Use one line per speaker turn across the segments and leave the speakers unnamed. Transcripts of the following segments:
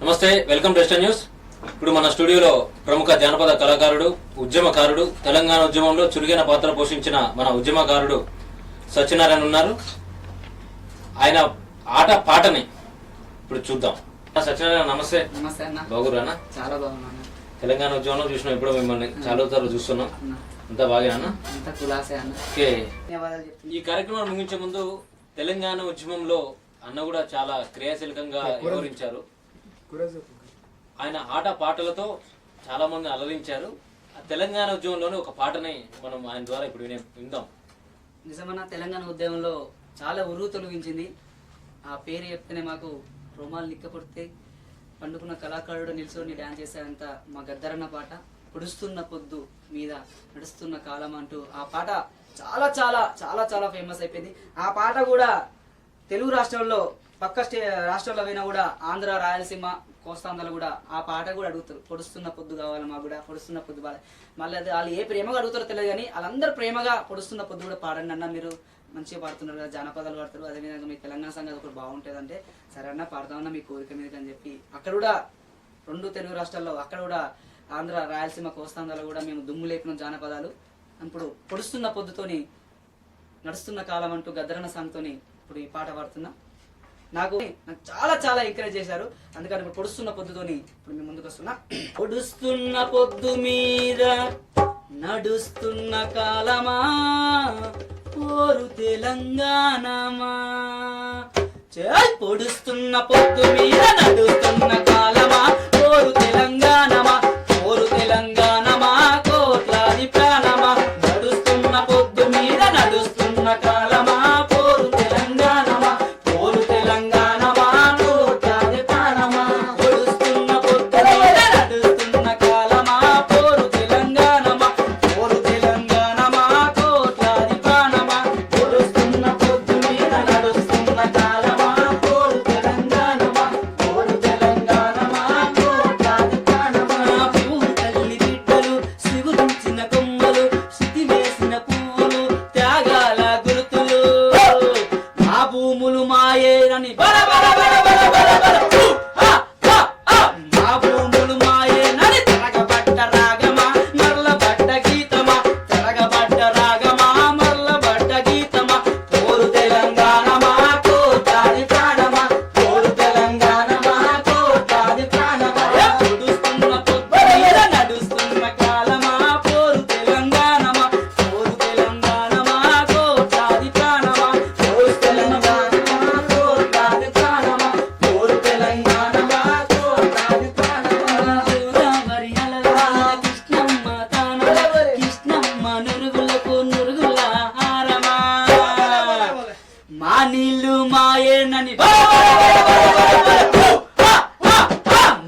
నమస్తే, welcome to star news. ఇప్పుడు మన స్టూడియోలో ప్రముఖ జానపద కళాకారుడు, ఉద్యమకారుడు, తెలంగాణ ఉద్యమంలో చురుగైన పాత్ర పోషించిన మన ఉద్యమకారుడు సత్యనారాయణ ఉన్నారు. ఆయన ఆట పాటని ఇప్పుడు చూద్దాం. సత్యనారాయణ నమస్తే.
నమస్తే అన్న.
బాగురానా?
చాలా బాగున్నా.
తెలంగాణ ఉద్యమంలో చూసినా ఇప్పుడు మిమ్మల్ని చాలా సార్లు చూస్తున్నాం. అంతా బాగా అన్న?
అంతా కులాసే అన్న.
ఓకే, ఈ కార్యక్రమాన్ని ముగించే ముందు తెలంగాణ ఉద్యమంలో అన్న కూడా చాలా క్రియాశీలకంగా వ్యవహరించారు. ఆయన ఆట పాటలతో చాలా మంది అలరించారు. తెలంగాణ ఉద్యమంలోనే ఒక పాటని మనం ఆయన ద్వారా ఇప్పుడు విందాం.
నిజమన్నా, తెలంగాణ ఉద్యమంలో చాలా ఉరువు తొలగించింది. ఆ పేరు చెప్తేనే మాకు రోమాలు నిక్కపడితే పండుకున్న కళాకారుడు నిల్చొని డ్యాన్స్ చేసేంత మా గద్దరన్న పాట. పొడుస్తున్న పొద్దు మీద నడుస్తున్న కాలం అంటూ ఆ పాట చాలా చాలా చాలా చాలా ఫేమస్ అయిపోయింది. ఆ పాట కూడా తెలుగు రాష్ట్రాల్లో పక్క రాష్ట్రాల్లో అయినా కూడా ఆంధ్ర, రాయలసీమ, కోస్తాంధ్రలో కూడా ఆ పాట కూడా అడుగుతారు. పొడుస్తున్న పొద్దు కావాలి మాకు కూడా, పొడుస్తున్న పొద్దు బాగా. మళ్ళీ అది వాళ్ళు ఏ ప్రేమగా అడుగుతారో తెలియదు కానీ వాళ్ళందరూ ప్రేమగా పొడుస్తున్న పొద్దు కూడా పాడండి అన్న, మీరు మంచిగా పాడుతున్నారు కదా, జానపదాలు పాడతారు, అదేవిధంగా మీ తెలంగాణ సంగతి ఒకటి బాగుంటుంది అంటే సరే అన్న పాడతామన్నా మీ కోరిక మీద అని చెప్పి అక్కడ కూడా రెండు తెలుగు రాష్ట్రాల్లో అక్కడ కూడా ఆంధ్ర, రాయలసీమ, కోస్తాంధ్రలో కూడా మేము దుమ్ము లేపిన జానపదాలు. ఇప్పుడు పొడుస్తున్న పొద్దుతోని నడుస్తున్న కాలం అంటూ గద్దరన్న సాంగ్తోని ఇప్పుడు ఈ పాట పాడుతున్నా. నాకు చాలా చాలా ఎంకరేజ్ చేశారు. అందుకని ఇప్పుడు పొడుస్తున్న పొద్దుతోని ఇప్పుడు మేము ముందుకు వస్తున్నా. పొడుస్తున్న పొద్దు మీద నడుస్తున్న కాలమా పోరు తెలంగాణమా, పొడుస్తున్న పొద్దు మీద నడుస్తున్న కాలమా పోరు తెలంగాణమా, పోరు తెలంగాణమా కోట్లాది ప్రాణమా, నడుస్తున్న పొద్దు మీద నడుస్తున్న కాలమా పోరు తెలంగాణమా, పోరు తెలంగాణమా కోట్లాది ప్రాణమా, పొడుస్తున్న పొద్దు మీద నడుస్తున్న కాలమా పోరు తెలంగాణమా, పోరు తెలంగాణమా కోట్లాది ప్రాణమా, పొడుస్తున్న పొద్దు మీద నడుస్తున్న కాలమా పోరు తెలంగాణమా, పోరు తెలంగాణమా కోట్లాది ప్రాణమా, పూలు తల్లి బిడ్డలు సిగురించిన కొమ్మలు శృతి వేసిన పువ్వులు త్యాగాల గుర్తులు, మా భూములు మాయేనని బల బల బల బల బల బల మా భూములు మాయేనని తిరగబడ్డ రాగమా మరలబడ్డ గీతమా, తిరగబడ్డ రాగమా మరలబడ్డ గీతమా, పోరు తెలంగాణమా కోట్లాది ప్రాణమా, పోరు తెలంగాణమా కోట్లాది ప్రాణమా, పొడుస్తున్న పొద్దు మీద నడుస్తున్న కాలమా పోరు తెలంగాణమా, పోరు తెలంగాణమా కోట్లాది ప్రాణమా, పోరు తెలంగాణమా కోట్లాది ప్రాణమా, పోరు తెలంగాణమా కోట్లాది ప్రాణమా, గోదావరి అలల కృష్ణమ్మ తానల కృష్ణమ్మ నురుగులకు నురుగుల హారమా, మా నీళ్ళు మాయేనని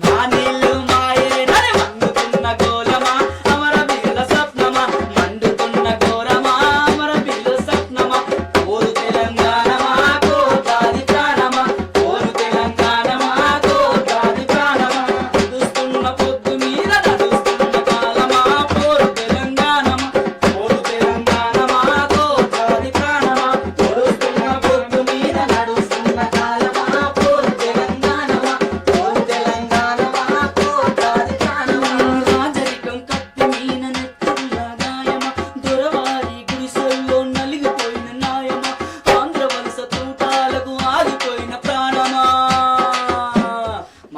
మా నీళ్ళు మాయేనని మండుతున్న గోలమా అమర వీర స్వప్నమా, మండుతున్న ఘోరమా అమర వీర స్వప్నమా, పోరు తెలంగాణమా కోట్లాది ప్రాణమా, పోరు తెలంగాణమా కోట్లాది ప్రాణమా, నడుస్తున్న పొద్దు మీద నడుస్తున్న కాలమా పోరు తెలంగాణమా, పోరు తెలంగాణమా కోట్లాది ప్రాణమా, పొడుస్తున్న పొద్దు మీద నడుస్తున్న కాలమా పోరు తెలంగాణమా, పోరు తెలంగాణమా కోట్లాది ప్రాణమా, రాజరికం కత్తి మీన నెత్తుల గాయమా, దొరవారి గుడిసెల్లో నలిగిపోయిన న్యాయమా, ఆంధ్ర వలస తూటాలకు ఆగిపోయిన ప్రాణమా,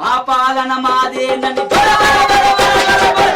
మా పాలన మాదేనని బల బల బల బల బల బల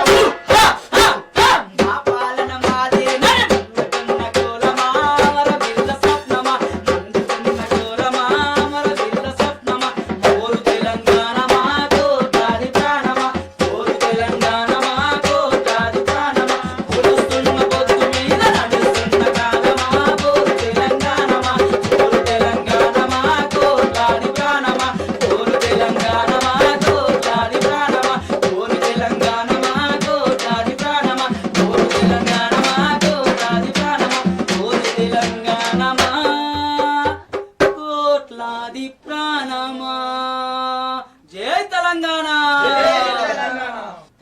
మా పాలన మాదేనని మండుతున్న గోలమా అమర వీర స్వప్నమా, మండుతున్న గోలమా అమర వీర స్వప్నమా, పోరు తెలంగాణమా కోట్లాది ప్రాణమా, పోరు తెలంగాణమా కోట్లాది ప్రాణమా, పొడుస్తున్న పొద్దు మీద నడుస్తున్న కాలమా పోరు తెలంగాణమా, పోరు తెలంగాణమా కోట్లాది ప్రాణమా, పోరు తెలంగాణమా కోట్లాది ప్రాణమా, పోరు తెలంగాణమా కోట్లాది ప్రాణమా, పోరు తెలంగాణమా కోట్లాది ప్రాణమా, పోరు తెలంగాణమా కోట్లాది ప్రాణమా. జై తెలంగాణ.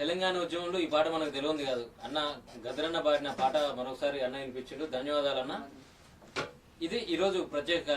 తెలంగాణ ఉద్యమంలో ఈ పాట మనకు తెలియదు కాదు. అన్న గద్దరన్న పాడిన పాట మరొకసారి అన్న వినిపించిండు. ధన్యవాదాలు అన్న. ఇది ఈరోజు ప్రత్యేక